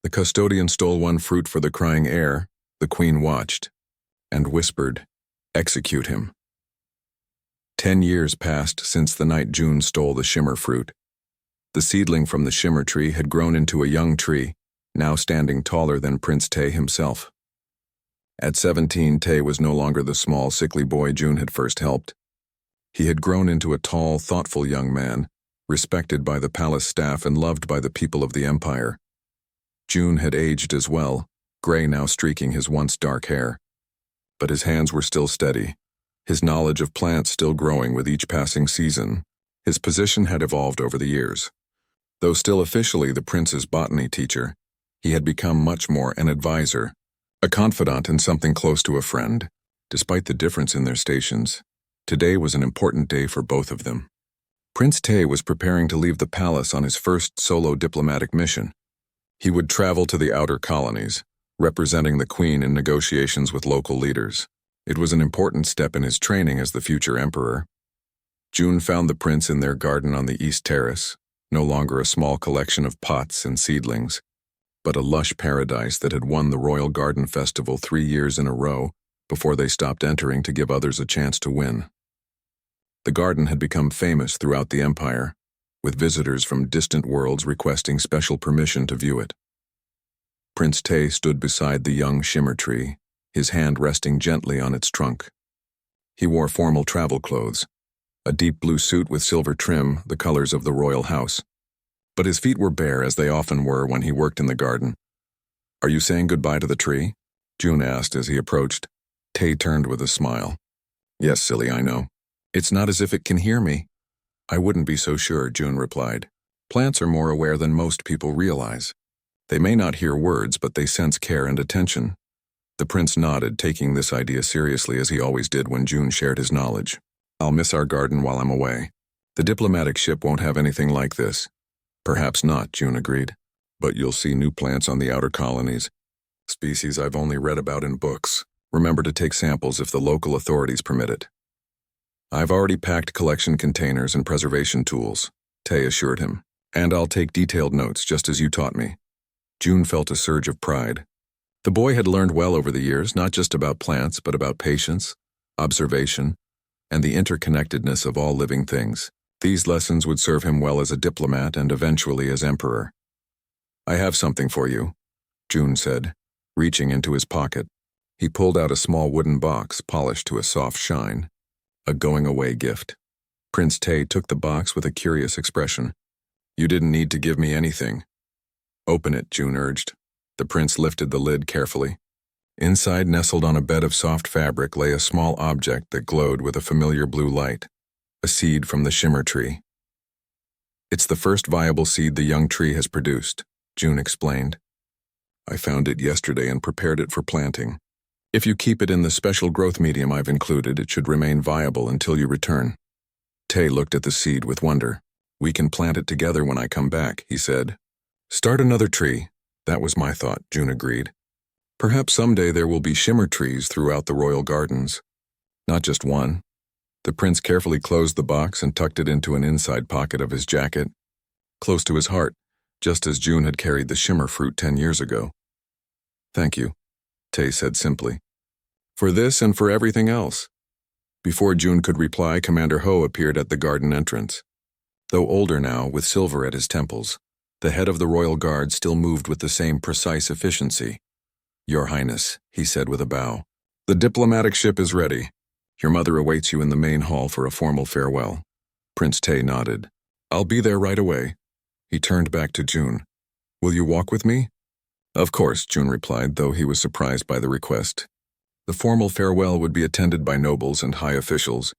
The custodian stole one fruit for the crying heir. The queen watched and whispered, "Execute him." 10 years passed since the night June stole the shimmer fruit. The seedling from the shimmer tree had grown into a young tree, now standing taller than Prince Tay himself. At 17, Tay was no longer the small, sickly boy June had first helped. He had grown into a tall, thoughtful young man, respected by the palace staff and loved by the people of the empire. June had aged as well, gray now streaking his once dark hair. But his hands were still steady, his knowledge of plants still growing with each passing season. His position had evolved over the years. Though still officially the prince's botany teacher, he had become much more an advisor, a confidant and something close to a friend. Despite the difference in their stations, today was an important day for both of them. Prince Tay was preparing to leave the palace on his first solo diplomatic mission. He would travel to the outer colonies, representing the queen in negotiations with local leaders. It was an important step in his training as the future emperor. June found the prince in their garden on the East Terrace, no longer a small collection of pots and seedlings, but a lush paradise that had won the Royal Garden Festival 3 years in a row before they stopped entering to give others a chance to win. The garden had become famous throughout the empire, with visitors from distant worlds requesting special permission to view it. Prince Tay stood beside the young shimmer tree, his hand resting gently on its trunk. He wore formal travel clothes, a deep blue suit with silver trim, the colors of the royal house. But his feet were bare, as they often were when he worked in the garden. "Are you saying goodbye to the tree?" June asked as he approached. Tay turned with a smile. "Yes, silly, I know. It's not as if it can hear me." "I wouldn't be so sure," June replied. "Plants are more aware than most people realize. They may not hear words, but they sense care and attention." The prince nodded, taking this idea seriously as he always did when June shared his knowledge. "I'll miss our garden while I'm away. The diplomatic ship won't have anything like this." "Perhaps not," June agreed. "But you'll see new plants on the outer colonies, species I've only read about in books. Remember to take samples if the local authorities permit it." "I've already packed collection containers and preservation tools," Tay assured him. "And I'll take detailed notes, just as you taught me." June felt a surge of pride. The boy had learned well over the years, not just about plants, but about patience, observation, and the interconnectedness of all living things. These lessons would serve him well as a diplomat and eventually as emperor. "I have something for you," June said, reaching into his pocket. He pulled out a small wooden box polished to a soft shine. A going-away gift. Prince Tay took the box with a curious expression. "You didn't need to give me anything." "Open it," June urged. The prince lifted the lid carefully. Inside, nestled on a bed of soft fabric, lay a small object that glowed with a familiar blue light. A seed from the shimmer tree. "It's the first viable seed the young tree has produced," June explained. "I found it yesterday and prepared it for planting. If you keep it in the special growth medium I've included, it should remain viable until you return." Tay looked at the seed with wonder. "We can plant it together when I come back," he said. "Start another tree." "That was my thought," June agreed. "Perhaps someday there will be shimmer trees throughout the royal gardens. Not just one." The prince carefully closed the box and tucked it into an inside pocket of his jacket, close to his heart, just as June had carried the shimmer fruit 10 years ago. "Thank you," Tay said simply. "For this and for everything else." Before June could reply, Commander Ho appeared at the garden entrance. Though older now, with silver at his temples, the head of the royal guard still moved with the same precise efficiency. "Your Highness," he said with a bow, "the diplomatic ship is ready. Your mother awaits you in the main hall for a formal farewell." Prince Tay nodded. "I'll be there right away." He turned back to June. "Will you walk with me?" "Of course," June replied, though he was surprised by the request. The formal farewell would be attended by nobles and high officials,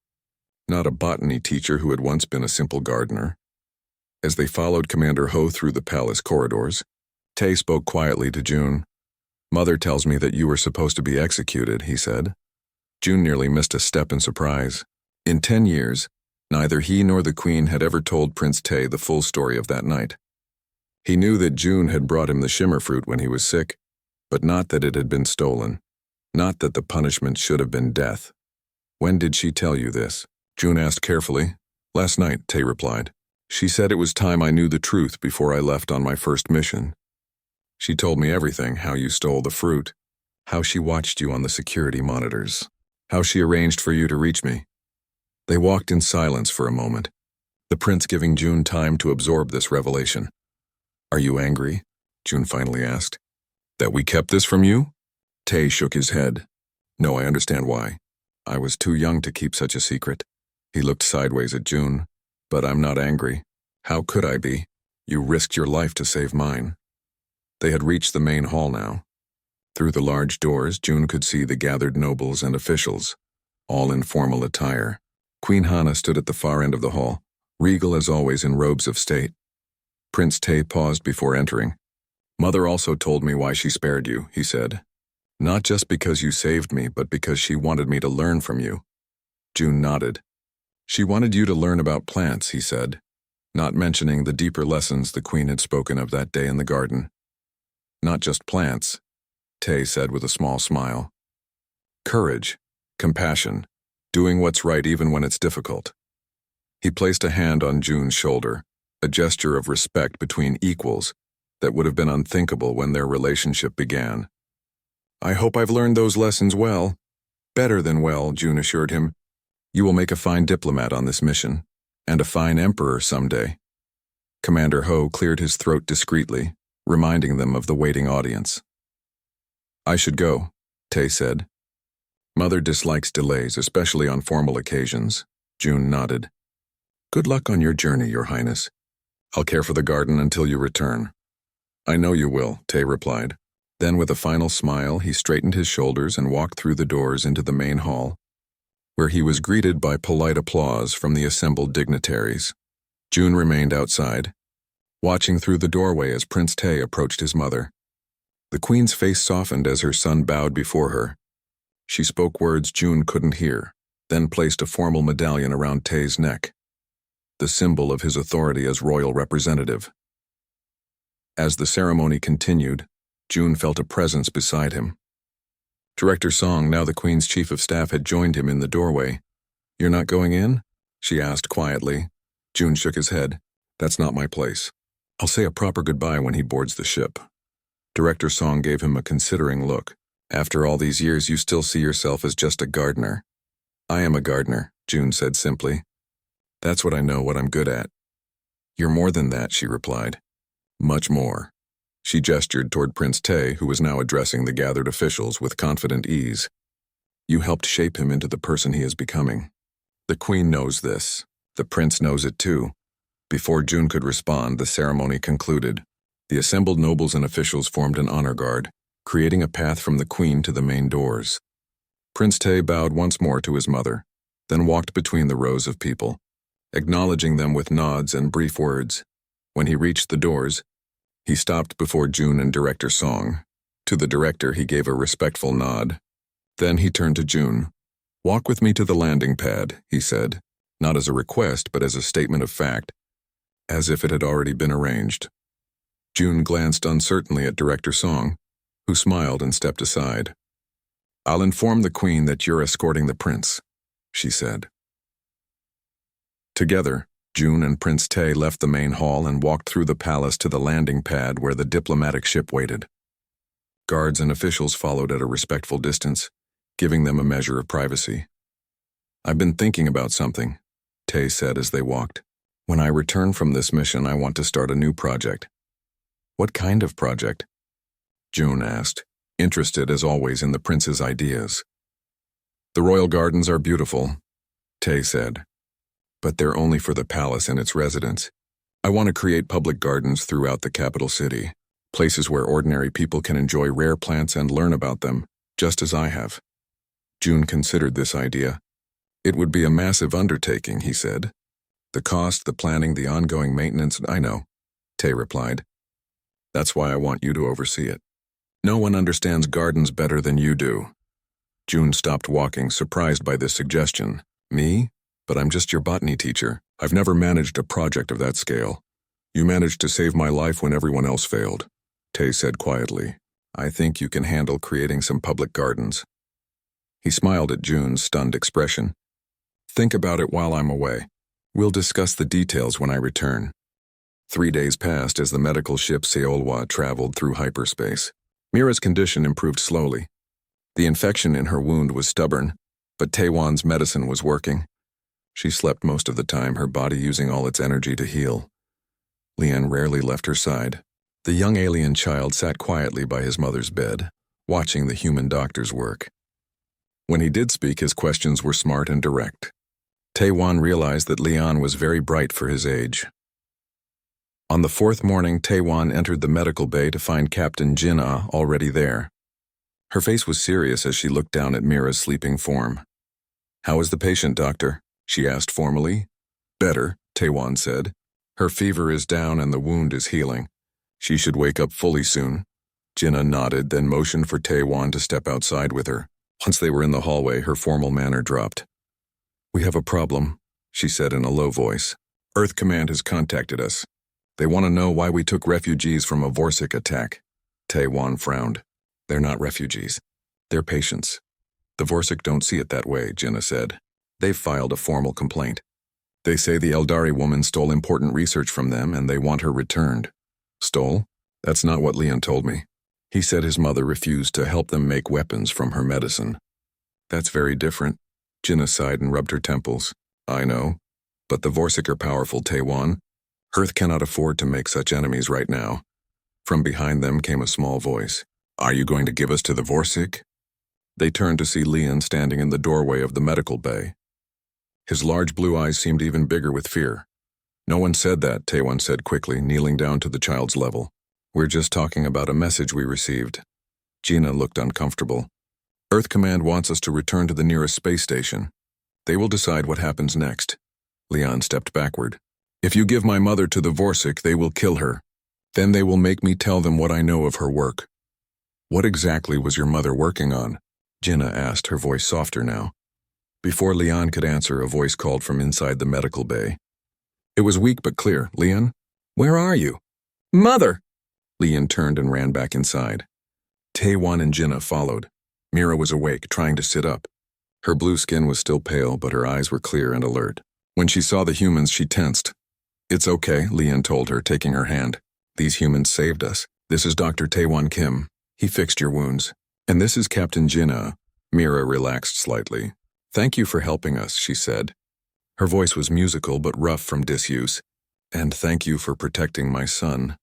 not a botany teacher who had once been a simple gardener. As they followed Commander Ho through the palace corridors, Tay spoke quietly to June. "Mother tells me that you were supposed to be executed," he said. June nearly missed a step in surprise. In 10 years, neither he nor the queen had ever told Prince Tay the full story of that night. He knew that June had brought him the shimmer fruit when he was sick, but not that it had been stolen. Not that the punishment should have been death. "When did she tell you this?" June asked carefully. "Last night," Tay replied. "She said it was time I knew the truth before I left on my first mission." She told me everything, how you stole the fruit, how she watched you on the security monitors, how she arranged for you to reach me. They walked in silence for a moment, the prince giving June time to absorb this revelation. Are you angry? June finally asked. That we kept this from you? Tay shook his head. No, I understand why. I was too young to keep such a secret. He looked sideways at June. But I'm not angry. How could I be? You risked your life to save mine. They had reached the main hall now. Through the large doors, June could see the gathered nobles and officials, all in formal attire. Queen Hana stood at the far end of the hall, regal as always in robes of state. Prince Tay paused before entering. Mother also told me why she spared you, he said. Not just because you saved me, but because she wanted me to learn from you. June nodded. She wanted you to learn about plants, he said, not mentioning the deeper lessons the queen had spoken of that day in the garden. Not just plants, Tay said with a small smile. Courage, compassion, doing what's right even when it's difficult. He placed a hand on June's shoulder, a gesture of respect between equals that would have been unthinkable when their relationship began. I hope I've learned those lessons well. Better than well, June assured him. You will make a fine diplomat on this mission, and a fine emperor someday. Commander Ho cleared his throat discreetly, reminding them of the waiting audience. I should go, Tay said. Mother dislikes delays, especially on formal occasions. June nodded. Good luck on your journey, Your Highness. I'll care for the garden until you return. I know you will, Tay replied. Then with a final smile, he straightened his shoulders and walked through the doors into the main hall, where he was greeted by polite applause from the assembled dignitaries. June remained outside, watching through the doorway as Prince Tay approached his mother. The queen's face softened as her son bowed before her. She spoke words June couldn't hear, then placed a formal medallion around Tay's neck, the symbol of his authority as royal representative. As the ceremony continued, June felt a presence beside him. Director Song, now the Queen's Chief of Staff, had joined him in the doorway. You're not going in? She asked quietly. June shook his head. That's not my place. I'll say a proper goodbye when he boards the ship. Director Song gave him a considering look. After all these years, you still see yourself as just a gardener. I am a gardener, June said simply. That's what I know, what I'm good at. You're more than that, she replied. Much more. She gestured toward Prince Tay, who was now addressing the gathered officials with confident ease. You helped shape him into the person he is becoming. The Queen knows this. The Prince knows it too. Before June could respond, the ceremony concluded. The assembled nobles and officials formed an honor guard, creating a path from the Queen to the main doors. Prince Tay bowed once more to his mother, then walked between the rows of people, acknowledging them with nods and brief words. When he reached the doors, he stopped before June and Director Song. To the director, he gave a respectful nod. Then he turned to June. Walk with me to the landing pad, he said, not as a request, but as a statement of fact, as if it had already been arranged. June glanced uncertainly at Director Song, who smiled and stepped aside. I'll inform the Queen that you're escorting the prince, she said. Together, June and Prince Tay left the main hall and walked through the palace to the landing pad where the diplomatic ship waited. Guards and officials followed at a respectful distance, giving them a measure of privacy. I've been thinking about something, Tay said as they walked. When I return from this mission, I want to start a new project. What kind of project? June asked, interested as always in the prince's ideas. The royal gardens are beautiful, Tay said, but they're only for the palace and its residents. I want to create public gardens throughout the capital city, places where ordinary people can enjoy rare plants and learn about them, just as I have. June considered this idea. It would be a massive undertaking, he said. The cost, the planning, the ongoing maintenance, I know, Tay replied. That's why I want you to oversee it. No one understands gardens better than you do. June stopped walking, surprised by this suggestion. Me? But I'm just your botany teacher. I've never managed a project of that scale. You managed to save my life when everyone else failed, Tay said quietly. I think you can handle creating some public gardens. He smiled at June's stunned expression. Think about it while I'm away. We'll discuss the details when I return. 3 days passed as the medical ship HFY traveled through hyperspace. Mira's condition improved slowly. The infection in her wound was stubborn, but Taewan's medicine was working. She slept most of the time, her body using all its energy to heal. Lian rarely left her side. The young alien child sat quietly by his mother's bed, watching the human doctor's work. When he did speak, his questions were smart and direct. Taewan realized that Lian was very bright for his age. On the 4th morning, Taewan entered the medical bay to find Captain Jin-Ah already there. Her face was serious as she looked down at Mira's sleeping form. "How is the patient, doctor?" she asked formally. "Better," Taewan said. "Her fever is down and the wound is healing. She should wake up fully soon." Jin-Ah nodded, then motioned for Taewan to step outside with her. Once they were in the hallway, her formal manner dropped. "We have a problem," she said in a low voice. "Earth Command has contacted us. They want to know why we took refugees from a Vorsic attack." Taewan frowned. "They're not refugees. They're patients." "The Vorsic don't see it that way," Jin-Ah said. "They've filed a formal complaint. They say the Eldari woman stole important research from them and they want her returned." "Stole? That's not what Lian told me. He said his mother refused to help them make weapons from her medicine." "That's very different." Jin-Ah sighed and rubbed her temples. "I know. But the Vorsic are powerful, Taewan. Earth cannot afford to make such enemies right now." From behind them came a small voice. "Are you going to give us to the Vorsic?" They turned to see Lian standing in the doorway of the medical bay. His large blue eyes seemed even bigger with fear. "No one said that," Taewan said quickly, kneeling down to the child's level. "We're just talking about a message we received." Gina looked uncomfortable. "Earth Command wants us to return to the nearest space station. They will decide what happens next." Lian stepped backward. "If you give my mother to the Vorsic, they will kill her. Then they will make me tell them what I know of her work." "What exactly was your mother working on?" Jin-Ah asked, her voice softer now. Before Lian could answer, a voice called from inside the medical bay. It was weak but clear. "Lian, where are you?" "Mother!" Lian turned and ran back inside. Taewan and Jin-Ah followed. Mira was awake, trying to sit up. Her blue skin was still pale, but her eyes were clear and alert. When she saw the humans, she tensed. "It's okay," Lian told her, taking her hand. "These humans saved us. This is Dr. Taewan Kim. He fixed your wounds. And this is Captain Jin-Ah." Mira relaxed slightly. "Thank you for helping us," she said. Her voice was musical but rough from disuse. "And thank you for protecting my son."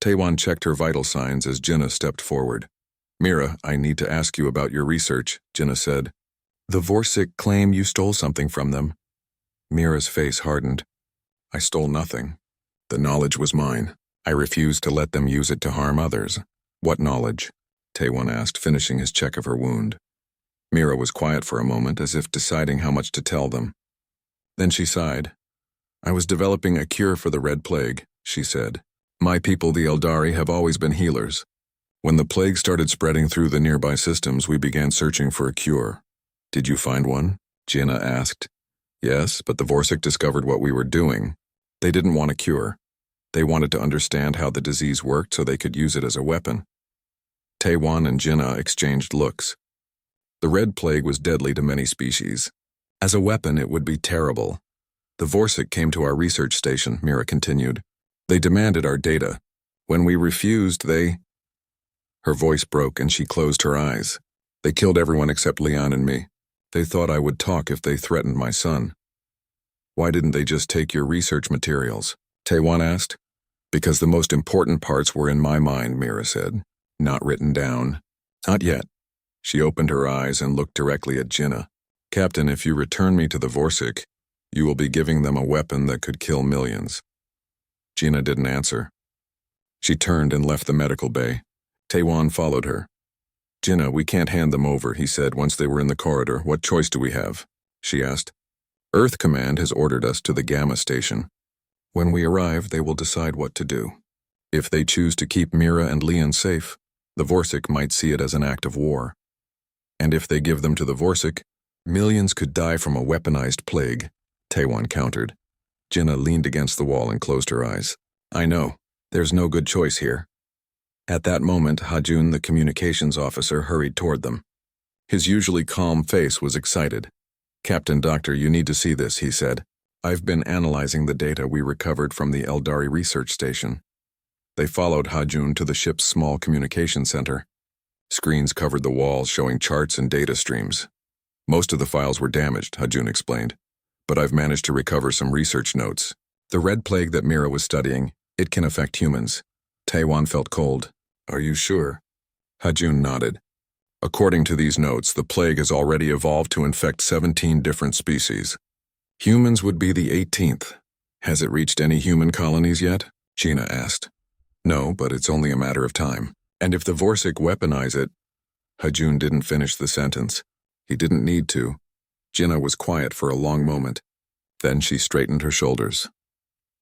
Taewan checked her vital signs as Jin-Ah stepped forward. "Mira, I need to ask you about your research," Jin-Ah said. "The Vorsic claim you stole something from them." Mira's face hardened. "I stole nothing. The knowledge was mine. I refused to let them use it to harm others." "What knowledge?" Taewan asked, finishing his check of her wound. Mira was quiet for a moment, as if deciding how much to tell them. Then she sighed. "I was developing a cure for the Red Plague," she said. "My people, the Eldari, have always been healers. When the plague started spreading through the nearby systems, we began searching for a cure." "Did you find one?" Jin-Ah asked. "Yes, but the Vorsic discovered what we were doing. They didn't want a cure. They wanted to understand how the disease worked so they could use it as a weapon." Taewan and Jin-Ah exchanged looks. The Red Plague was deadly to many species. As a weapon, it would be terrible. "The Vorsic came to our research station," Mira continued. "They demanded our data. When we refused, they—" Her voice broke and she closed her eyes. "They killed everyone except Lian and me. They thought I would talk if they threatened my son." "Why didn't they just take your research materials?" Taewan asked. "Because the most important parts were in my mind," Mira said. "Not written down." "Not yet." She opened her eyes and looked directly at Jin-Ah. "Captain, if you return me to the Vorsic, you will be giving them a weapon that could kill millions." Jin-Ah didn't answer. She turned and left the medical bay. Taewan followed her. "Jin-Ah, we can't hand them over," he said once they were in the corridor. "What choice do we have?" she asked. "Earth Command has ordered us to the Gamma Station. When we arrive, they will decide what to do. If they choose to keep Mira and Lian safe, the Vorsic might see it as an act of war. And if they give them to the Vorsic, millions could die from a weaponized plague," Taewan countered. Jin-Ah leaned against the wall and closed her eyes. "I know. There's no good choice here." At that moment, Hajun, the communications officer, hurried toward them. His usually calm face was excited. "Captain Doctor, you need to see this," he said. I've been analyzing the data we recovered from the Eldari research station. They followed Hajun to the ship's small communication center. Screens covered the walls showing charts and data streams. Most of the files were damaged, Hajun explained, but I've managed to recover some research notes. The red plague that Mira was studying, it can affect humans. Taiwan felt cold. Are you sure? Hajun nodded. According to these notes, the plague has already evolved to infect 17 different species. Humans would be the 18th. Has it reached any human colonies yet? Gina asked. No, but it's only a matter of time. And if the Vorsic weaponize it... Hajun didn't finish the sentence. He didn't need to. Gina was quiet for a long moment. Then she straightened her shoulders.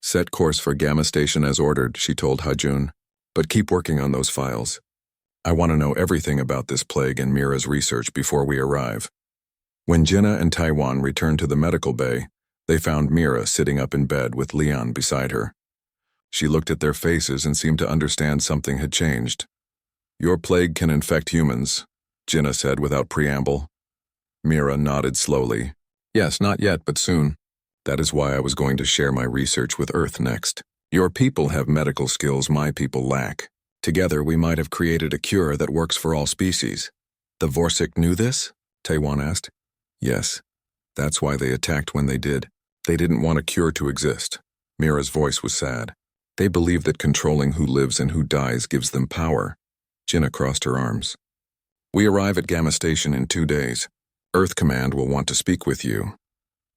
Set course for Gamma Station as ordered, she told Hajun. But keep working on those files. I want to know everything about this plague and Mira's research before we arrive. When Gina and Taiwan returned to the medical bay, they found Mira sitting up in bed with Leon beside her. She looked at their faces and seemed to understand something had changed. Your plague can infect humans, Gina said without preamble. Mira nodded slowly. Yes, not yet, but soon. That is why I was going to share my research with Earth next. Your people have medical skills my people lack. Together we might have created a cure that works for all species. The Vorsic knew this? Taiwan asked. Yes. That's why they attacked when they did. They didn't want a cure to exist. Mira's voice was sad. They believe that controlling who lives and who dies gives them power. Gina crossed her arms. We arrive at Gamma Station in 2 days. Earth Command will want to speak with you.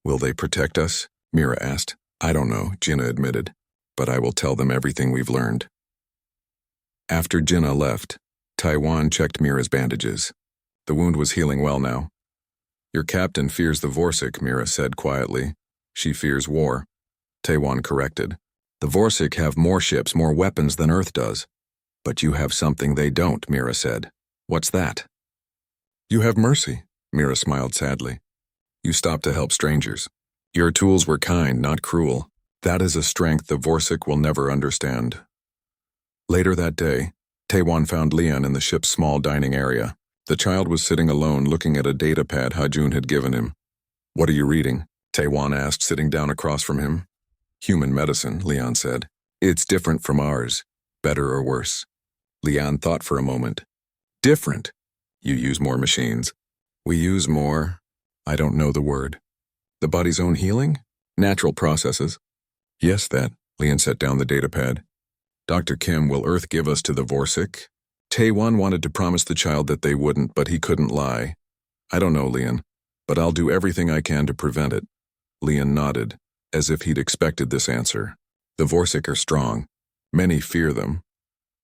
Will they protect us? Mira asked. I don't know, Gina admitted. But I will tell them everything we've learned. After Gina left, Taiwan checked Mira's bandages. The wound was healing well now. Your captain fears the Vorsic, Mira said quietly. She fears war. Taiwan corrected. The Vorsic have more ships, more weapons than Earth does. But you have something they don't, Mira said. What's that? You have mercy, Mira smiled sadly. You stopped to help strangers. Your tools were kind, not cruel. That is a strength the Vorsic will never understand. Later that day, Taiwan found Leon in the ship's small dining area. The child was sitting alone looking at a data pad Hajun had given him. What are you reading? Taiwan asked, sitting down across from him. Human medicine, Leon said. It's different from ours. Better or worse? Leon thought for a moment. Different. You use more machines. We use more. I don't know the word. The body's own healing? Natural processes. Yes, that. Leon set down the data pad. Dr. Kim, will Earth give us to the Vorsic? Taiwan wanted to promise the child that they wouldn't, but he couldn't lie. I don't know, Leon, but I'll do everything I can to prevent it. Leon nodded, as if he'd expected this answer. The Vorsic are strong. Many fear them.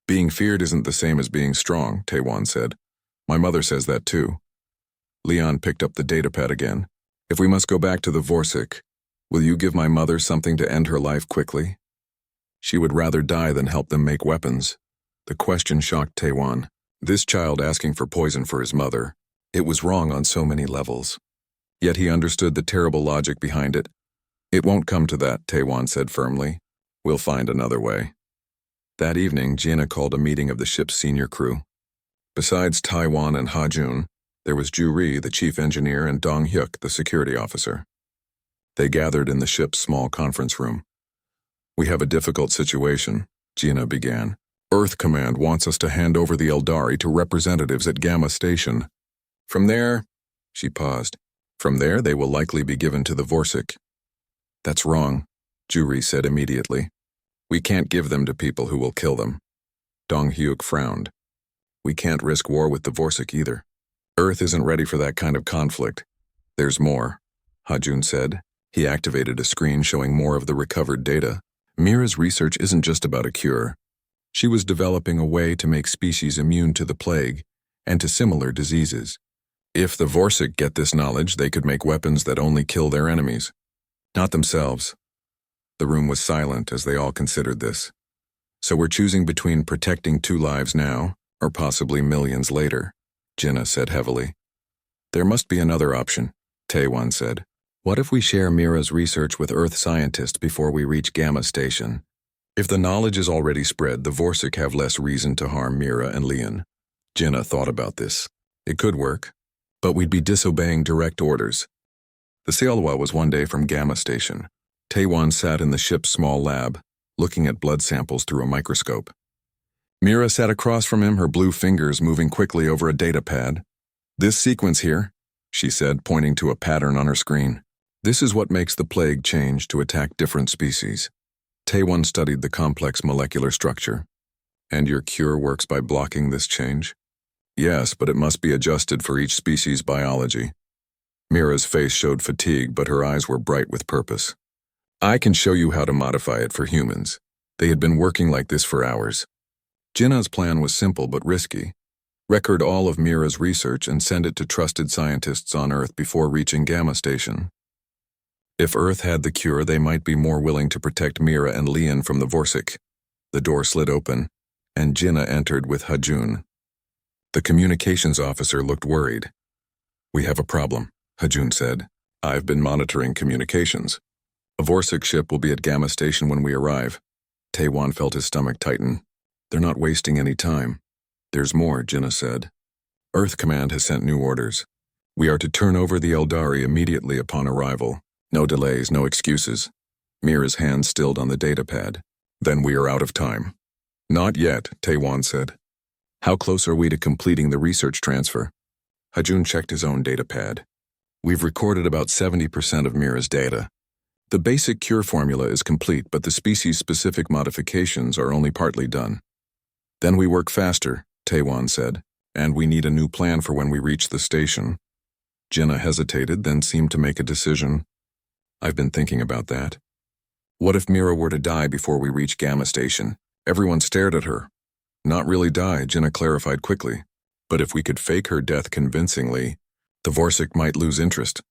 Being feared isn't the same as being strong, Taiwan said. My mother says that too. Leon picked up the datapad again. If we must go back to the Vorsic, will you give my mother something to end her life quickly? She would rather die than help them make weapons. The question shocked Taiwan. This child asking for poison for his mother. It was wrong on so many levels. Yet he understood the terrible logic behind it. It won't come to that, Taiwan said firmly. We'll find another way. That evening, Gina called a meeting of the ship's senior crew. Besides Taiwan and Hajun, there was Ju Ri, the chief engineer, and Dong Hyuk, the security officer. They gathered in the ship's small conference room. We have a difficult situation, Gina began. Earth Command wants us to hand over the Eldari to representatives at Gamma Station. From there, she paused. From there, they will likely be given to the Vorsic. That's wrong, Ju Ri said immediately. We can't give them to people who will kill them. Dong Hyuk frowned. We can't risk war with the Vorsic either. Earth isn't ready for that kind of conflict. There's more, Hajun said. He activated a screen showing more of the recovered data. Mira's research isn't just about a cure. She was developing a way to make species immune to the plague and to similar diseases. If the Vorsic get this knowledge, they could make weapons that only kill their enemies, not themselves. The room was silent as they all considered this. So we're choosing between protecting 2 lives now, or possibly millions later, Gina said heavily. There must be another option, Taiwan said. What if we share Mira's research with Earth scientists before we reach Gamma Station? If the knowledge is already spread, the Vorsic have less reason to harm Mira and Leon. Gina thought about this. It could work, but we'd be disobeying direct orders. The Sailwa was 1 day from Gamma Station. Taewon sat in the ship's small lab, looking at blood samples through a microscope. Mira sat across from him, her blue fingers moving quickly over a data pad. "This sequence here," she said, pointing to a pattern on her screen. "This is what makes the plague change to attack different species." Taewon studied the complex molecular structure. "And your cure works by blocking this change?" "Yes, but it must be adjusted for each species' biology." Mira's face showed fatigue, but her eyes were bright with purpose. "I can show you how to modify it for humans." They had been working like this for hours. Jinnah's plan was simple but risky. Record all of Mira's research and send it to trusted scientists on Earth before reaching Gamma Station. If Earth had the cure, they might be more willing to protect Mira and Lian from the Vorsik. The door slid open, and Jinnah entered with Hajun. The communications officer looked worried. "We have a problem," Hajun said. "I've been monitoring communications. A Vorsik ship will be at Gamma Station when we arrive." Taewon felt his stomach tighten. "They're not wasting any time." "There's more," Jinnah said. "Earth Command has sent new orders. We are to turn over the Eldari immediately upon arrival. No delays, no excuses." Mira's hand stilled on the data pad. "Then we are out of time." "Not yet," Taewon said. "How close are we to completing the research transfer?" Hajun checked his own data pad. "We've recorded about 70% of Mira's data. The basic cure formula is complete, but the species-specific modifications are only partly done." "Then we work faster," Taewon said, "and we need a new plan for when we reach the station." Jinnah hesitated, then seemed to make a decision. "I've been thinking about that. What if Mira were to die before we reach Gamma Station?" Everyone stared at her. "Not really die," Jinnah clarified quickly. "But if we could fake her death convincingly, the Vorsik might lose interest."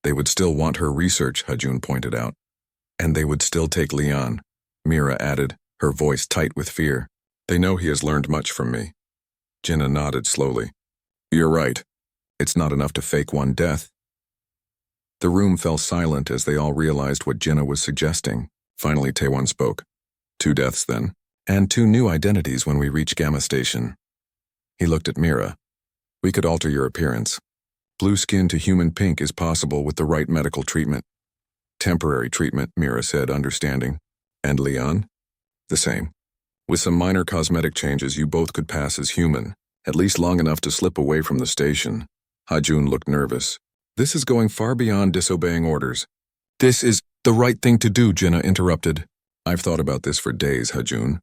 "They would still want her research," Hajun pointed out. "And they would still take Lian," Mira added, her voice tight with fear. "They know he has learned much from me." Jinnah nodded slowly. "You're right. It's not enough to fake one death." The room fell silent as they all realized what Jinnah was suggesting. Finally, Taewon spoke. "2 deaths, then. And 2 new identities when we reach Gamma Station." He looked at Mira. "We could alter your appearance. Blue skin to human pink is possible with the right medical treatment." "Temporary treatment," Mira said, understanding. "And Lian?" "The same. With some minor cosmetic changes, you both could pass as human, at least long enough to slip away from the station." Hajun looked nervous. "This is going far beyond disobeying orders." "This is the right thing to do," Jinnah interrupted. "I've thought about this for days, Hajun.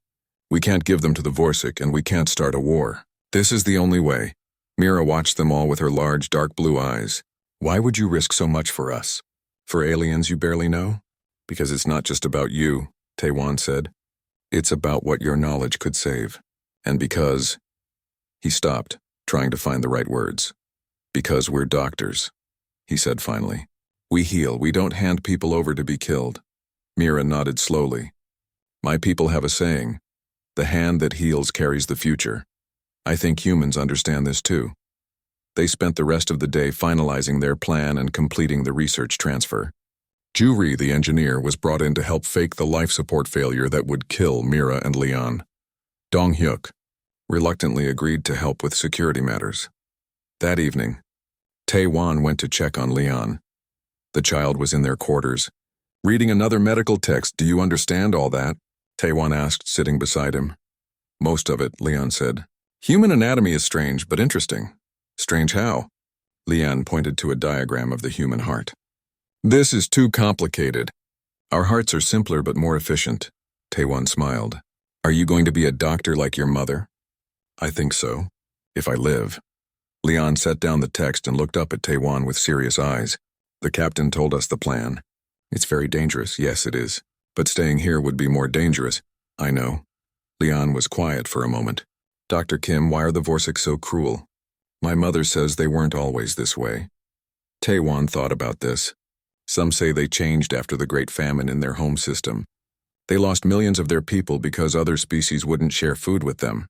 We can't give them to the Vorsik, and we can't start a war. This is the only way." Mira watched them all with her large, dark blue eyes. "Why would you risk so much for us? For aliens you barely know?" "Because it's not just about you," Taewon said. "It's about what your knowledge could save. And because—" He stopped, trying to find the right words. "Because we're doctors," he said finally. "We heal, we don't hand people over to be killed." Mira nodded slowly. "My people have a saying, 'The hand that heals carries the future.' I think humans understand this too." They spent the rest of the day finalizing their plan and completing the research transfer. Juri, the engineer, was brought in to help fake the life support failure that would kill Mira and Lian. Dong-hyuk reluctantly agreed to help with security matters. That evening, Taewon went to check on Lian. The child was in their quarters. "Reading another medical text, do you understand all that?" Taewon asked, sitting beside him. "Most of it," Lian said. "Human anatomy is strange, but interesting." "Strange how?" Lian pointed to a diagram of the human heart. "This is too complicated." "Our hearts are simpler but more efficient." Taewon smiled. "Are you going to be a doctor like your mother?" "I think so, if I live." Lian set down the text and looked up at Taewon with serious eyes. "The captain told us the plan. It's very dangerous, yes it is. But staying here would be more dangerous." "I know." Lian was quiet for a moment. "Dr. Kim, why are the Vorsik so cruel?" "My mother says they weren't always this way." Taewon thought about this. Some say they changed after the Great Famine in their home system. They lost millions of their people because other species wouldn't share food with them.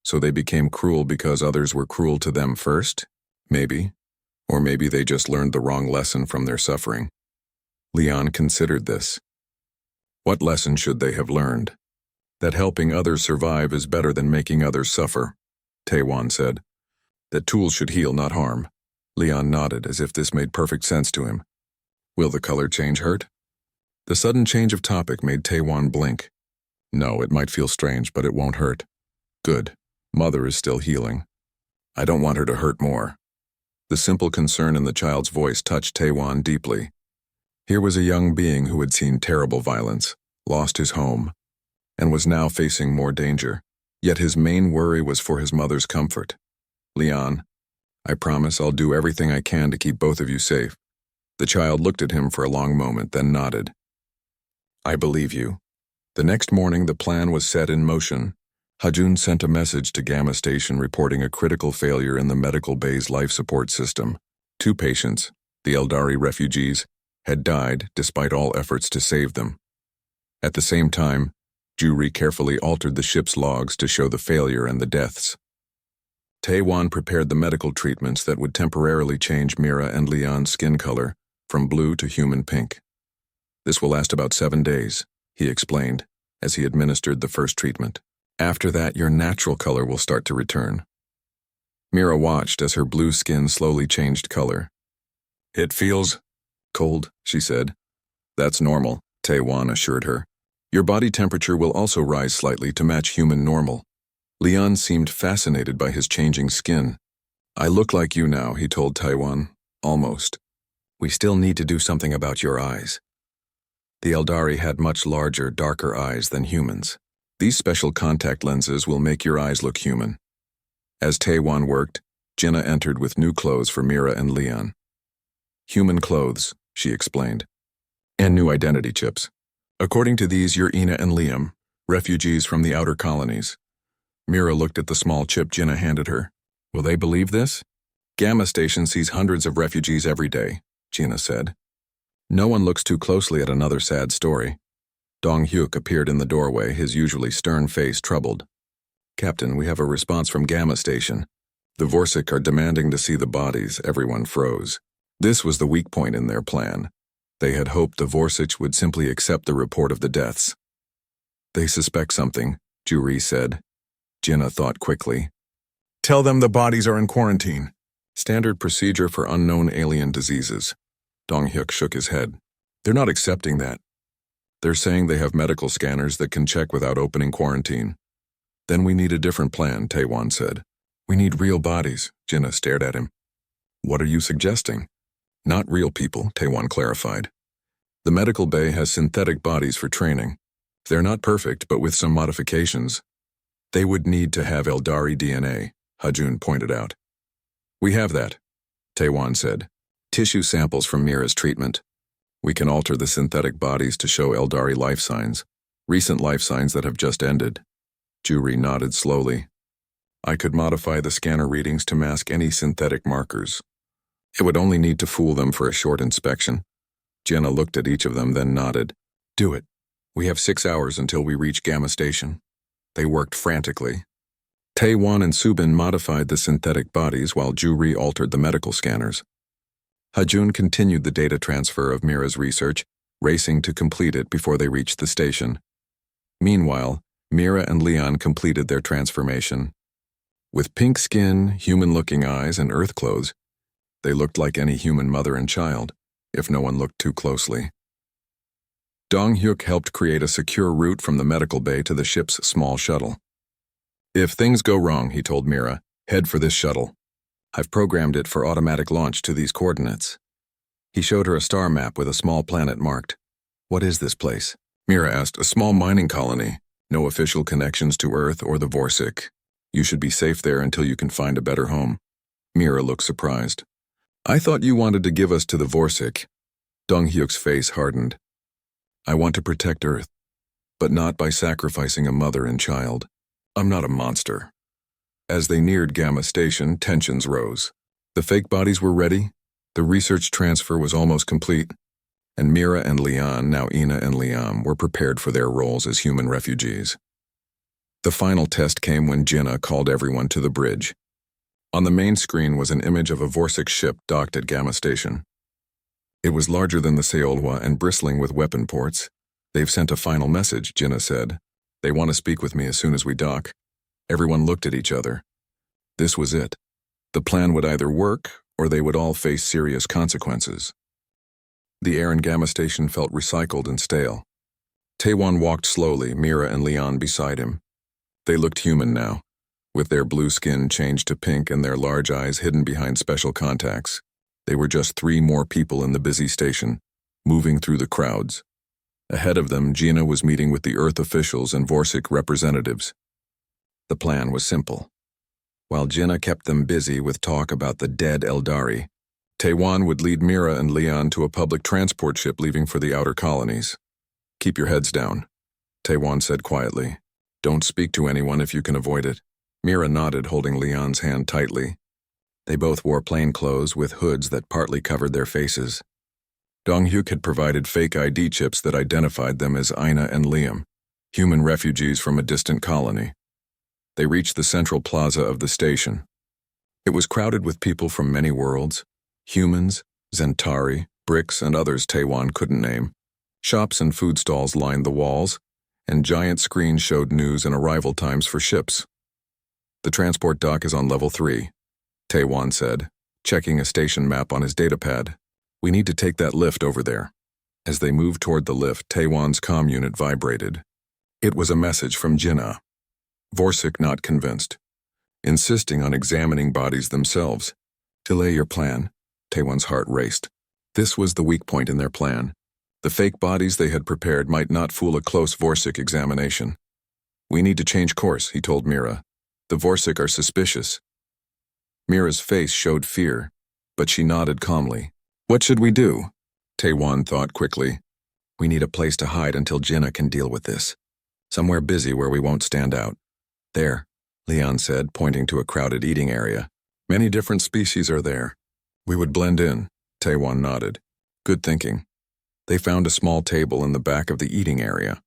So they became cruel because others were cruel to them first? Maybe. Or maybe they just learned the wrong lesson from their suffering. Lian considered this. What lesson should they have learned? That helping others survive is better than making others suffer, Taewon said. That tools should heal, not harm. Lian nodded as if this made perfect sense to him. Will the color change hurt? The sudden change of topic made Taewon blink. No, it might feel strange, but it won't hurt. Good. Mother is still healing. I don't want her to hurt more. The simple concern in the child's voice touched Taewon deeply. Here was a young being who had seen terrible violence, lost his home, and was now facing more danger. Yet his main worry was for his mother's comfort. Leon, I promise I'll do everything I can to keep both of you safe. The child looked at him for a long moment, then nodded. I believe you. The next morning, the plan was set in motion. Hajun sent a message to Gamma Station reporting a critical failure in the medical bay's life support system. 2 patients, the Eldari refugees, had died despite all efforts to save them. At the same time, Juri carefully altered the ship's logs to show the failure and the deaths. Taewon prepared the medical treatments that would temporarily change Mira and Leon's skin color from blue to human pink. This will last about 7 days, he explained, as he administered the first treatment. After that, your natural color will start to return. Mira watched as her blue skin slowly changed color. It feels cold, she said. That's normal, Taewon assured her. Your body temperature will also rise slightly to match human normal. Leon seemed fascinated by his changing skin. I look like you now, he told Taewon. Almost. We still need to do something about your eyes. The Eldari had much larger, darker eyes than humans. These special contact lenses will make your eyes look human. As Taewon worked, Jinna entered with new clothes for Mira and Leon. Human clothes, she explained. And new identity chips. According to these, you're Ina and Liam, refugees from the outer colonies. Mira looked at the small chip Jinna handed her. Will they believe this? Gamma Station sees hundreds of refugees every day, Jinna said. No one looks too closely at another sad story. Dong Hyuk appeared in the doorway, his usually stern face troubled. Captain, we have a response from Gamma Station. The Vorsic are demanding to see the bodies. Everyone froze. This was the weak point in their plan. They had hoped the Vorsic would simply accept the report of the deaths. They suspect something, Juri said. Jinna thought quickly. Tell them the bodies are in quarantine. Standard procedure for unknown alien diseases. Dong Hyuk shook his head. They're not accepting that. They're saying they have medical scanners that can check without opening quarantine. Then we need a different plan, Taewon said. We need real bodies, Jinna stared at him. What are you suggesting? Not real people, Taewon clarified. The medical bay has synthetic bodies for training. They're not perfect, but with some modifications. They would need to have Eldari DNA, Hajun pointed out. We have that, Taewon said. Tissue samples from Mira's treatment. We can alter the synthetic bodies to show Eldari life signs, recent life signs that have just ended. Juri nodded slowly. I could modify the scanner readings to mask any synthetic markers. It would only need to fool them for a short inspection. Jenna looked at each of them, then nodded. Do it. We have 6 hours until we reach Gamma Station. They worked frantically. Taewon and Subin modified the synthetic bodies while Juri altered the medical scanners. Hajun continued the data transfer of Mira's research, racing to complete it before they reached the station. Meanwhile, Mira and Leon completed their transformation. With pink skin, human-looking eyes, and earth clothes, they looked like any human mother and child, if no one looked too closely. Dong Hyuk helped create a secure route from the medical bay to the ship's small shuttle. If things go wrong, he told Mira, head for this shuttle. I've programmed it for automatic launch to these coordinates. He showed her a star map with a small planet marked. What is this place? Mira asked. A small mining colony. No official connections to Earth or the Vorsic. You should be safe there until you can find a better home. Mira looked surprised. I thought you wanted to give us to the Vorsic. Dong Hyuk's face hardened. I want to protect Earth, but not by sacrificing a mother and child. I'm not a monster. As they neared Gamma Station, tensions rose. The fake bodies were ready, the research transfer was almost complete, and Mira and Leon, now Ina and Liam, were prepared for their roles as human refugees. The final test came when Jinna called everyone to the bridge. On the main screen was an image of a Vorsic ship docked at Gamma Station. It was larger than the Seolhwa and bristling with weapon ports. They've sent a final message, Jinna said. They want to speak with me as soon as we dock. Everyone looked at each other. This was it. The plan would either work, or they would all face serious consequences. The air in Gamma Station felt recycled and stale. Taewon walked slowly, Mira and Leon beside him. They looked human now, with their blue skin changed to pink and their large eyes hidden behind special contacts. They were just 3 more people in the busy station, moving through the crowds. Ahead of them, Gina was meeting with the Earth officials and Vorsic representatives. The plan was simple. While Gina kept them busy with talk about the dead Eldari, Taewon would lead Mira and Leon to a public transport ship leaving for the outer colonies. "Keep your heads down," Taewon said quietly. "Don't speak to anyone if you can avoid it." Mira nodded, holding Leon's hand tightly. They both wore plain clothes with hoods that partly covered their faces. Dong-hyuk had provided fake ID chips that identified them as Aina and Liam, human refugees from a distant colony. They reached the central plaza of the station. It was crowded with people from many worlds, humans, Zentari, Bricks, and others Taewon couldn't name. Shops and food stalls lined the walls, and giant screens showed news and arrival times for ships. "The transport dock is on level 3, Taewon said, checking a station map on his datapad. "We need to take that lift over there." As they moved toward the lift, Taewon's comm unit vibrated. It was a message from Jinna. Vorsic not convinced, insisting on examining bodies themselves. "Delay your plan." Taewon's heart raced. This was the weak point in their plan. The fake bodies they had prepared might not fool a close Vorsic examination. "We need to change course," he told Mira. "The Vorsic are suspicious." Mira's face showed fear, but she nodded calmly. "What should we do?" Taewon thought quickly. "We need a place to hide until Jinna can deal with this. Somewhere busy where we won't stand out." "There," Leon said, pointing to a crowded eating area. "Many different species are there. We would blend in." Taewon nodded. "Good thinking." They found a small table in the back of the eating area.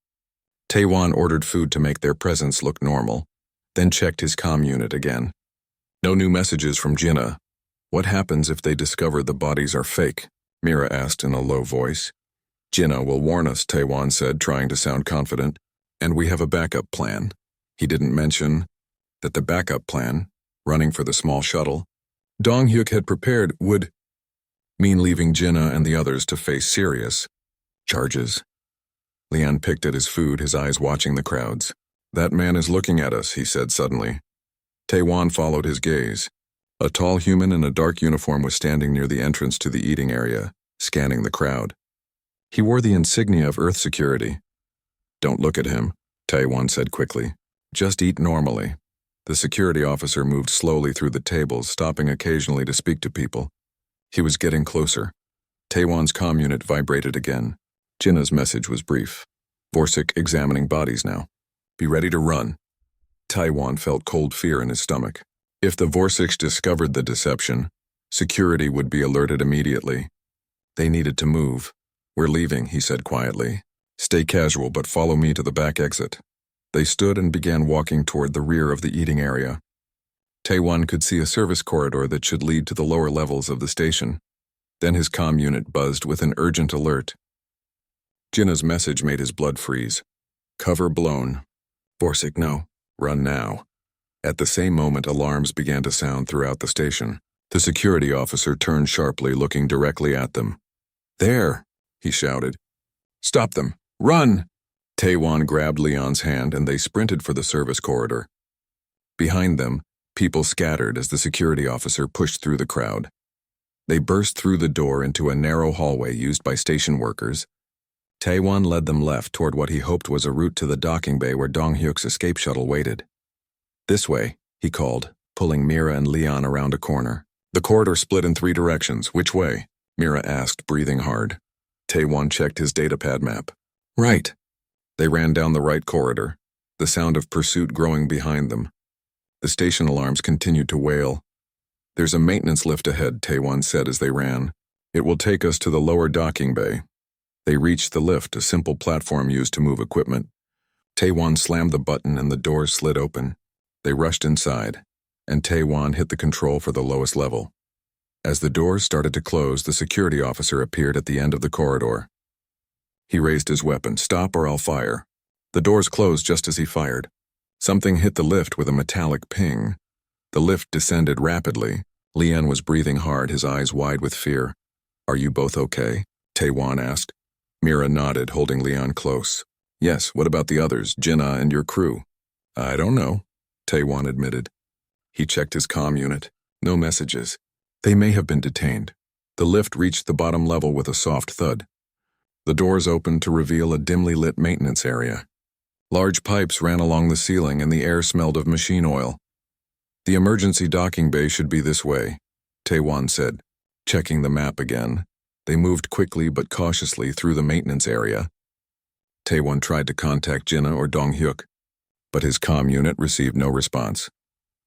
Taewon ordered food to make their presence look normal, then checked his comm unit again. "No new messages from Jinna. What happens if they discover the bodies are fake?" Mira asked in a low voice. "Jinna will warn us," Taewon said, trying to sound confident. "And we have a backup plan." He didn't mention that the backup plan, running for the small shuttle Dong-hyuk had prepared, would mean leaving Jinna and the others to face serious charges. Leon picked at his food, his eyes watching the crowds. "That man is looking at us," he said suddenly. Taewon followed his gaze. A tall human in a dark uniform was standing near the entrance to the eating area, scanning the crowd. He wore the insignia of Earth security. "Don't look at him," Taewon said quickly. "Just eat normally." The security officer moved slowly through the tables, stopping occasionally to speak to people. He was getting closer. Taewon's comm unit vibrated again. Jinna's message was brief. "Vorsic examining bodies now. Be ready to run." Taewon felt cold fear in his stomach. If the Vorsics discovered the deception, security would be alerted immediately. They needed to move. "We're leaving," he said quietly. "Stay casual, but follow me to the back exit." They stood and began walking toward the rear of the eating area. Taewon could see a service corridor that should lead to the lower levels of the station. Then his comm unit buzzed with an urgent alert. Jinna's message made his blood freeze. "Cover blown." "Vorsic, no. Run now." At the same moment, alarms began to sound throughout the station. The security officer turned sharply, looking directly at them. "There!" he shouted. "Stop them! Run!" Taewon grabbed Leon's hand and they sprinted for the service corridor. Behind them, people scattered as the security officer pushed through the crowd. They burst through the door into a narrow hallway used by station workers. Taewon led them left toward what he hoped was a route to the docking bay where Dong-hyuk's escape shuttle waited. "This way," he called, pulling Mira and Leon around a corner. The corridor split in 3 directions. "Which way?" Mira asked, breathing hard. Taewon checked his datapad map. "Right." They ran down the right corridor, the sound of pursuit growing behind them. The station alarms continued to wail. "There's a maintenance lift ahead," Taewon said as they ran. "It will take us to the lower docking bay." They reached the lift, a simple platform used to move equipment. Taewon slammed the button and the doors slid open. They rushed inside, and Taewon hit the control for the lowest level. As the doors started to close, the security officer appeared at the end of the corridor. He raised his weapon. "Stop or I'll fire." The doors closed just as he fired. Something hit the lift with a metallic ping. The lift descended rapidly. Leon was breathing hard, his eyes wide with fear. "Are you both okay?" Taewon asked. Mira nodded, holding Leon close. Yes, what about the others, Jinnah and your crew? I don't know, Taewon admitted. He checked his comm unit. No messages. They may have been detained. The lift reached the bottom level with a soft thud. The doors opened to reveal a dimly lit maintenance area. Large pipes ran along the ceiling and the air smelled of machine oil. The emergency docking bay should be this way, Taewon said, checking the map again. They moved quickly but cautiously through the maintenance area. Taewon tried to contact Jinnah or Dong-hyuk, but his comm unit received no response.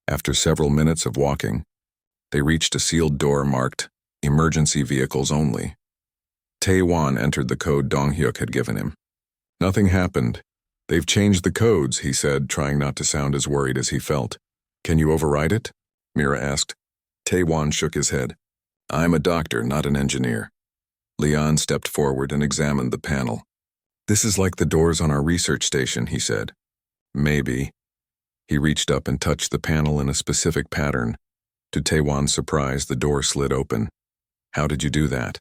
After several minutes of walking, they reached a sealed door marked Emergency Vehicles Only. Taewon entered the code Dong-hyuk had given him. Nothing happened. They've changed the codes, he said, trying not to sound as worried as he felt. Can you override it? Mira asked. Taewon shook his head. I'm a doctor, not an engineer. Leon stepped forward and examined the panel. This is like the doors on our research station, he said. Maybe. He reached up and touched the panel in a specific pattern. To Taewon's surprise, the door slid open. How did you do that?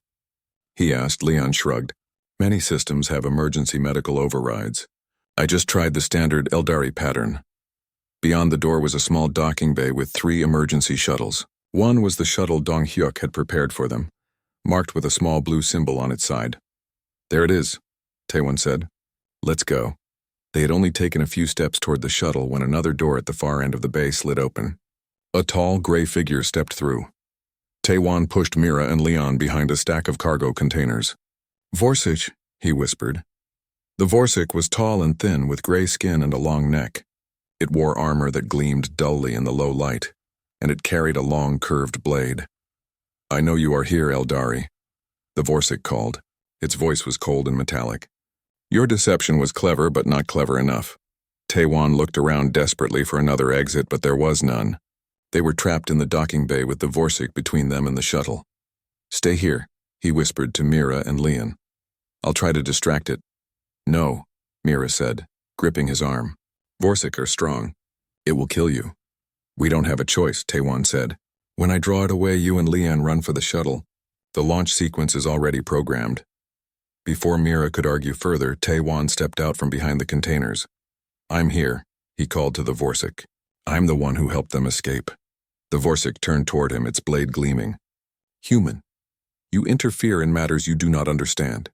He asked. Leon shrugged. Many systems have emergency medical overrides. I just tried the standard Eldari pattern. Beyond the door was a small docking bay with 3 emergency shuttles. One was the shuttle Dong-hyuk had prepared for them, marked with a small blue symbol on its side. There it is, Taewon said. Let's go. They had only taken a few steps toward the shuttle when another door at the far end of the bay slid open. A tall, gray figure stepped through. Taewon pushed Mira and Leon behind a stack of cargo containers. Vorsich, he whispered. The Vorsich was tall and thin with gray skin and a long neck. It wore armor that gleamed dully in the low light, and it carried a long, curved blade. I know you are here, Eldari, the Vorsich called. Its voice was cold and metallic. Your deception was clever, but not clever enough. Taewon looked around desperately for another exit, but there was none. They were trapped in the docking bay with the Vorsich between them and the shuttle. Stay here, he whispered to Mira and Leon. I'll try to distract it. No, Mira said, gripping his arm. Vorsich are strong. It will kill you. We don't have a choice, Taewon said. When I draw it away, you and Leon run for the shuttle. The launch sequence is already programmed. Before Mira could argue further, Taewon stepped out from behind the containers. I'm here, he called to the Vorsich. I'm the one who helped them escape. The Vorsich turned toward him, its blade gleaming. Human, you interfere in matters you do not understand.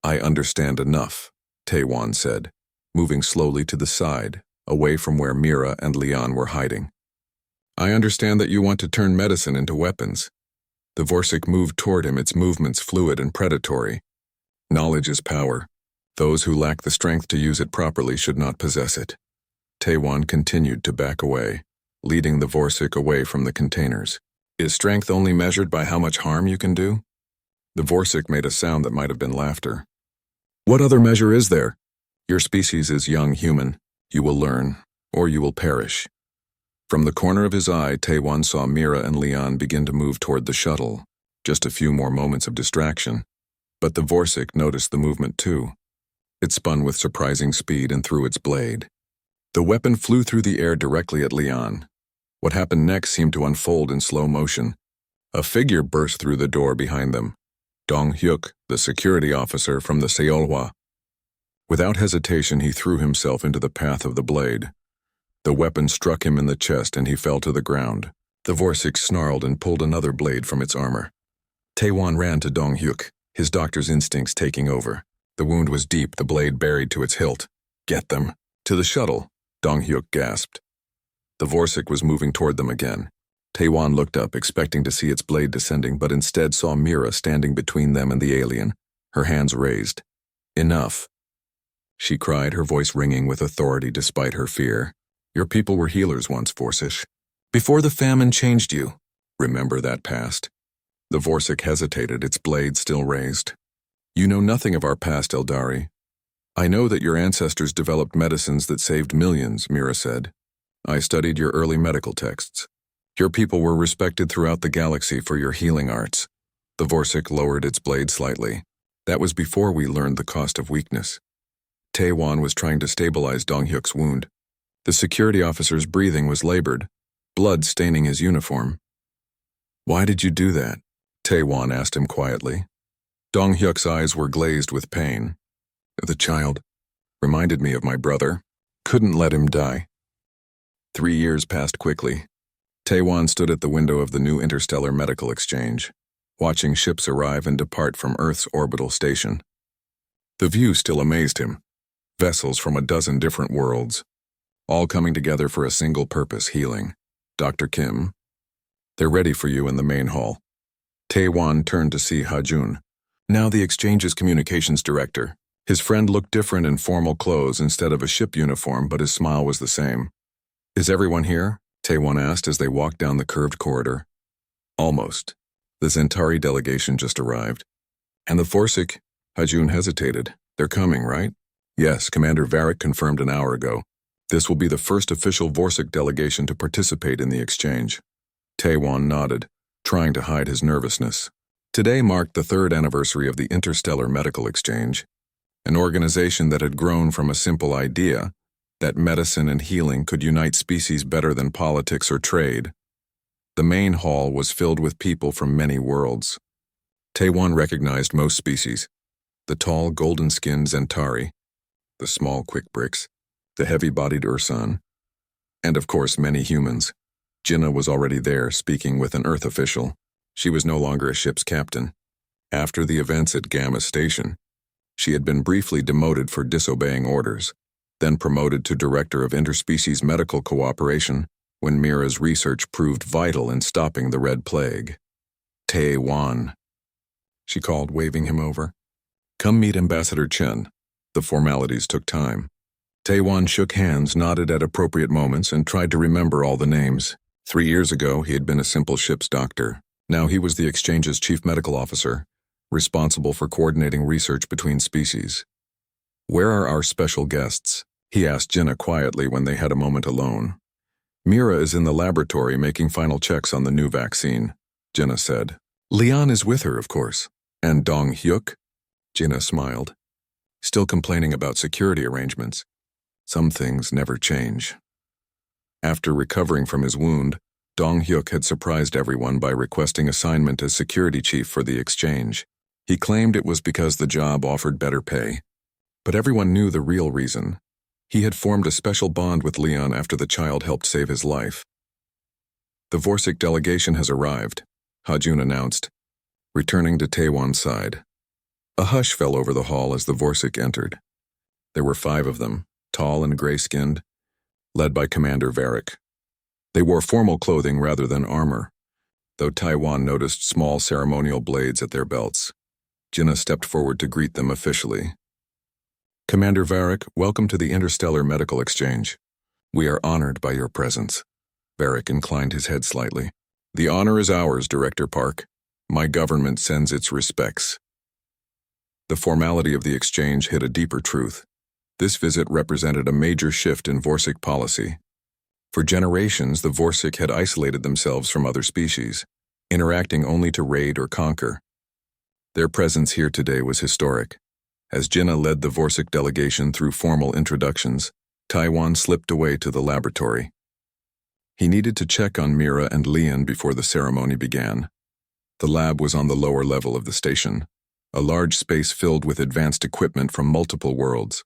I understand enough, Taewon said, moving slowly to the side, away from where Mira and Leon were hiding. I understand that you want to turn medicine into weapons. The Vorsich moved toward him, its movements fluid and predatory. Knowledge is power. Those who lack the strength to use it properly should not possess it. Taewon continued to back away, leading the Vorsich away from the containers. Is strength only measured by how much harm you can do? The Vorsich made a sound that might have been laughter. What other measure is there? Your species is young human. You will learn, or you will perish. From the corner of his eye, Taewon saw Mira and Leon begin to move toward the shuttle. Just a few more moments of distraction. But the Vorsich noticed the movement too. It spun with surprising speed and threw its blade. The weapon flew through the air directly at Leon. What happened next seemed to unfold in slow motion. A figure burst through the door behind them. Dong-hyuk, the security officer from the Seolhwa. Without hesitation, he threw himself into the path of the blade. The weapon struck him in the chest and he fell to the ground. The Vorsich snarled and pulled another blade from its armor. Taewon ran to Dong-hyuk, his doctor's instincts taking over. The wound was deep, the blade buried to its hilt. Get them. To the shuttle, Dong-hyuk gasped. The Vorsich was moving toward them again. Taewon looked up, expecting to see its blade descending, but instead saw Mira standing between them and the alien, her hands raised. Enough, she cried, her voice ringing with authority despite her fear. Your people were healers once, Vorsich. Before the famine changed you. Remember that past. The Vorsich hesitated, its blade still raised. You know nothing of our past, Eldari. I know that your ancestors developed medicines that saved millions, Mira said. I studied your early medical texts. Your people were respected throughout the galaxy for your healing arts. The Vorsich lowered its blade slightly. That was before we learned the cost of weakness. Taewon was trying to stabilize Dong-hyuk's wound. The security officer's breathing was labored, blood staining his uniform. Why did you do that? Taewon asked him quietly. Dong Hyuk's eyes were glazed with pain. The child reminded me of my brother. Couldn't let him die. 3 years passed quickly. Taewon stood at the window of the new interstellar medical exchange, watching ships arrive and depart from Earth's orbital station. The view still amazed him. Vessels from a dozen different worlds, all coming together for a single purpose: healing. Dr. Kim, they're ready for you in the main hall. Taewon turned to see Ha-jun, now the exchange's communications director. His friend looked different in formal clothes instead of a ship uniform, but his smile was the same. Is everyone here? Taewon asked as they walked down the curved corridor. Almost. The Zentari delegation just arrived. And the Forsyth? Ha-jun hesitated. They're coming, right? Yes, Commander Varric confirmed an hour ago. This will be the first official Vorsic delegation to participate in the exchange. Taewon nodded, trying to hide his nervousness. Today marked the 3rd anniversary of the Interstellar Medical Exchange, an organization that had grown from a simple idea that medicine and healing could unite species better than politics or trade. The main hall was filled with people from many worlds. Taewon recognized most species: the tall, golden-skinned Zentari, the small, quick bricks, the heavy-bodied Ursan, and of course many humans. Jinna was already there, speaking with an Earth official. She was no longer a ship's captain. After the events at Gamma Station, she had been briefly demoted for disobeying orders, then promoted to Director of Interspecies Medical Cooperation when Mira's research proved vital in stopping the Red Plague. Taewon, she called, waving him over. Come meet Ambassador Chen. The formalities took time. Taewon shook hands, nodded at appropriate moments, and tried to remember all the names. 3 years ago, he had been a simple ship's doctor. Now he was the exchange's chief medical officer, responsible for coordinating research between species. Where are our special guests? He asked Jinna quietly when they had a moment alone. Mira is in the laboratory making final checks on the new vaccine, Jinna said. Leon is with her, of course. And Dong Hyuk? Jinna smiled. Still complaining about security arrangements. Some things never change. After recovering from his wound, Dong Hyuk had surprised everyone by requesting assignment as security chief for the exchange. He claimed it was because the job offered better pay. But everyone knew the real reason. He had formed a special bond with Leon after the child helped save his life. The Vorsic delegation has arrived, Ha-jun announced, returning to Taewon's side. A hush fell over the hall as the Vorsic entered. There were 5 of them, tall and gray-skinned, led by Commander Varric. They wore formal clothing rather than armor, though Taewon noticed small ceremonial blades at their belts. Jinna stepped forward to greet them officially. Commander Varric, welcome to the Interstellar Medical Exchange. We are honored by your presence. Varric inclined his head slightly. The honor is ours, Director Park. My government sends its respects. The formality of the exchange hid a deeper truth. This visit represented a major shift in Vorsic policy. For generations, the Vorsic had isolated themselves from other species, interacting only to raid or conquer. Their presence here today was historic. As Jinna led the Vorsic delegation through formal introductions, Taewon slipped away to the laboratory. He needed to check on Mira and Leon before the ceremony began. The lab was on the lower level of the station, a large space filled with advanced equipment from multiple worlds.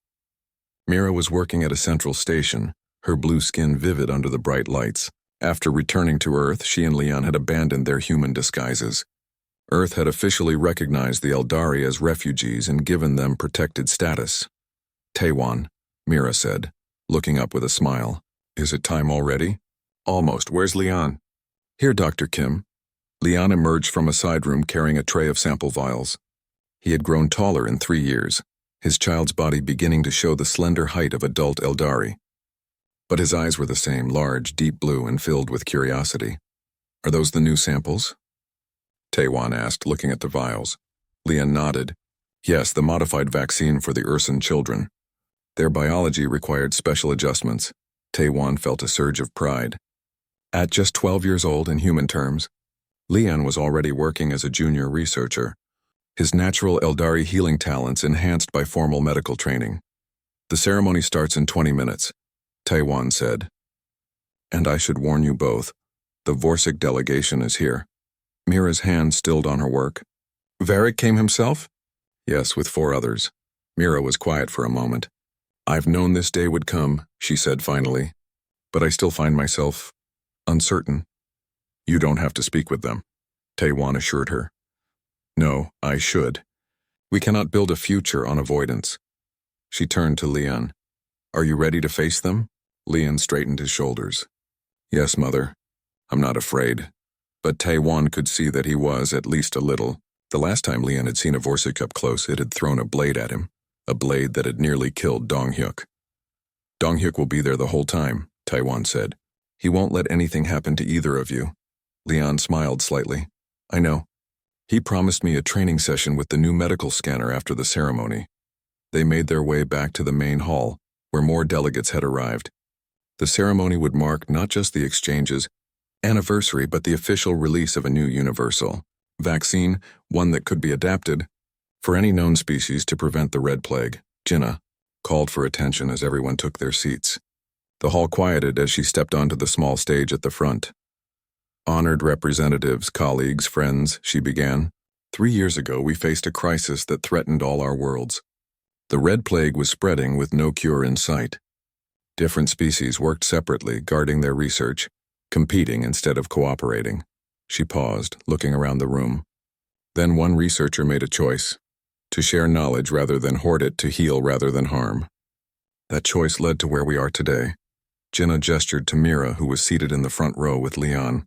Mira was working at a central station, her blue skin vivid under the bright lights. After returning to Earth, she and Leon had abandoned their human disguises. Earth had officially recognized the Eldari as refugees and given them protected status. Taewon, Mira said, looking up with a smile. Is it time already? Almost. Where's Leon? Here, Dr. Kim. Leon emerged from a side room carrying a tray of sample vials. He had grown taller in 3 years, his child's body beginning to show the slender height of adult Eldari. But his eyes were the same, large, deep blue, and filled with curiosity. Are those the new samples? Taewon asked, looking at the vials. Leon nodded. Yes, the modified vaccine for the Ursan children. Their biology required special adjustments. Taewon felt a surge of pride. At just 12 years old in human terms, Leon was already working as a junior researcher, his natural Eldari healing talents enhanced by formal medical training. The ceremony starts in 20 minutes, Taewon said. And I should warn you both, the Vorsic delegation is here. Mira's hand stilled on her work. Varric came himself? Yes, with 4 others. Mira was quiet for a moment. I've known this day would come, she said finally, but I still find myself uncertain. You don't have to speak with them, Taewon assured her. No, I should. We cannot build a future on avoidance. She turned to Leon. Are you ready to face them? Leon straightened his shoulders. Yes, Mother. I'm not afraid. But Taewon could see that he was, at least a little. The last time Leon had seen a Vorsik up close, it had thrown a blade at him, a blade that had nearly killed Dong-hyuk. Dong-hyuk will be there the whole time, Taewon said. He won't let anything happen to either of you. Leon smiled slightly. I know. He promised me a training session with the new medical scanner after the ceremony. They made their way back to the main hall, where more delegates had arrived. The ceremony would mark not just the exchange's anniversary, but the official release of a new universal vaccine, one that could be adapted for any known species to prevent the Red Plague. Jinnah called for attention as everyone took their seats. The hall quieted as she stepped onto the small stage at the front. Honored representatives, colleagues, friends, she began. 3 years ago, we faced a crisis that threatened all our worlds. The Red Plague was spreading with no cure in sight. Different species worked separately, guarding their research, competing instead of cooperating. She paused, looking around the room. Then one researcher made a choice, to share knowledge rather than hoard it, to heal rather than harm. That choice led to where we are today. Jinnah gestured to Mira, who was seated in the front row with Leon.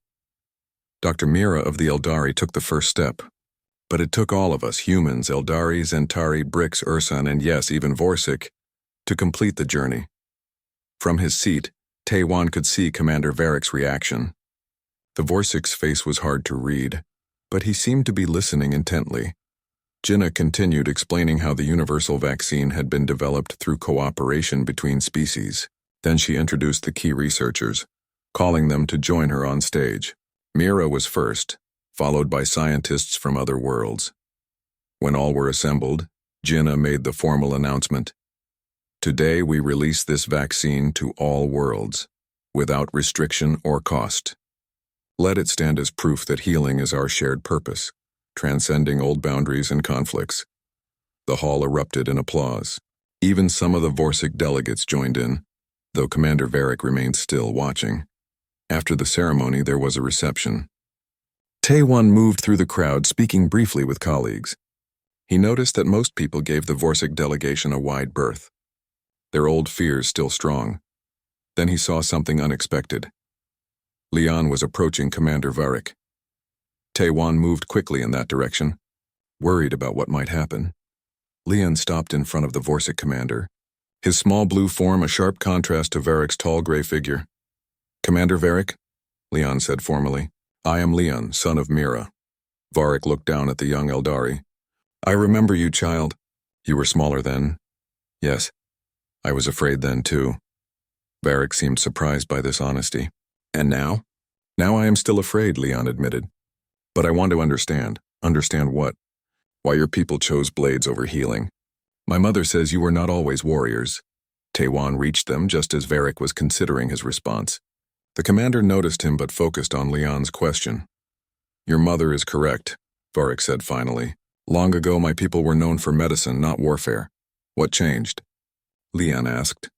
Dr. Mira of the Eldari took the first step. But it took all of us, humans, Eldari, Zentari, Brix, Ursan, and yes, even Vorsik, to complete the journey. From his seat, Taewon could see Commander Varric's reaction. The Vorsik's face was hard to read, but he seemed to be listening intently. Jinnah continued explaining how the universal vaccine had been developed through cooperation between species. Then she introduced the key researchers, calling them to join her on stage. Mira was first, followed by scientists from other worlds. When all were assembled, Jinnah made the formal announcement. Today we release this vaccine to all worlds, without restriction or cost. Let it stand as proof that healing is our shared purpose, transcending old boundaries and conflicts. The hall erupted in applause. Even some of the Vorsik delegates joined in, though Commander Varric remained still, watching. After the ceremony, there was a reception. Taewon moved through the crowd, speaking briefly with colleagues. He noticed that most people gave the Vorsik delegation a wide berth, their old fears still strong. Then he saw something unexpected. Leon was approaching Commander Varric. Taewon moved quickly in that direction, worried about what might happen. Leon stopped in front of the Vorsik commander, his small blue form a sharp contrast to Varric's tall gray figure. Commander Varric, Leon said formally. I am Leon, son of Mira. Varric looked down at the young Eldari. I remember you, child. You were smaller then. Yes, I was afraid then too. Varric seemed surprised by this honesty. And now? Now I am still afraid, Leon admitted. But I want to understand. Understand what? Why your people chose blades over healing. My mother says you were not always warriors. Taewon reached them just as Varric was considering his response. The commander noticed him but focused on Leon's question. Your mother is correct, Varric said finally. Long ago my people were known for medicine, not warfare. What changed? Leon asked.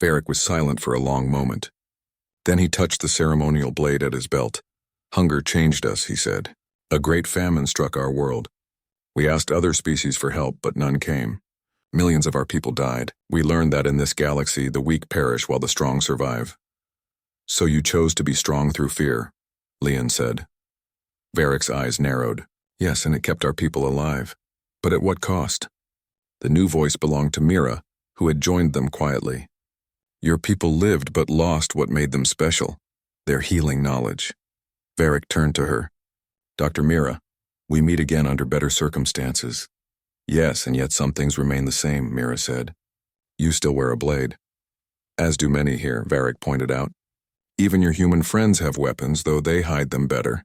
Varric was silent for a long moment. Then he touched the ceremonial blade at his belt. Hunger changed us, he said. A great famine struck our world. We asked other species for help, but none came. Millions of our people died. We learned that in this galaxy, the weak perish while the strong survive. So you chose to be strong through fear, Leon said. Varric's eyes narrowed. Yes, and it kept our people alive. But at what cost? The new voice belonged to Mira, who had joined them quietly. Your people lived but lost what made them special, their healing knowledge. Varric turned to her. Dr. Mira, we meet again under better circumstances. Yes, and yet some things remain the same, Mira said. You still wear a blade. As do many here, Varric pointed out. Even your human friends have weapons, though they hide them better.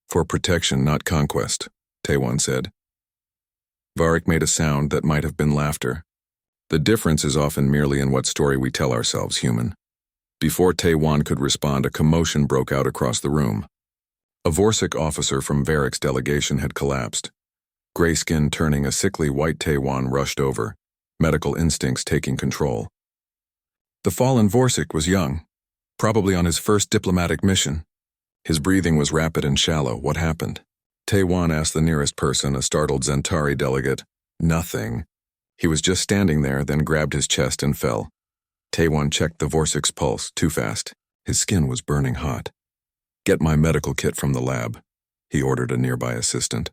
For protection, not conquest, Taewon said. Varric made a sound that might have been laughter. The difference is often merely in what story we tell ourselves, human. Before Taewon could respond, a commotion broke out across the room. A Vorsik officer from Varric's delegation had collapsed. Gray skin turning a sickly white Taiwan rushed over, medical instincts taking control. The fallen Vorsic was young, probably on his first diplomatic mission. His breathing was rapid and shallow. What happened? Taiwan asked the nearest person, a startled Zentari delegate. Nothing. He was just standing there, then grabbed his chest and fell. Taiwan checked the Vorsic's pulse, too fast. His skin was burning hot. Get my medical kit from the lab, he ordered a nearby assistant.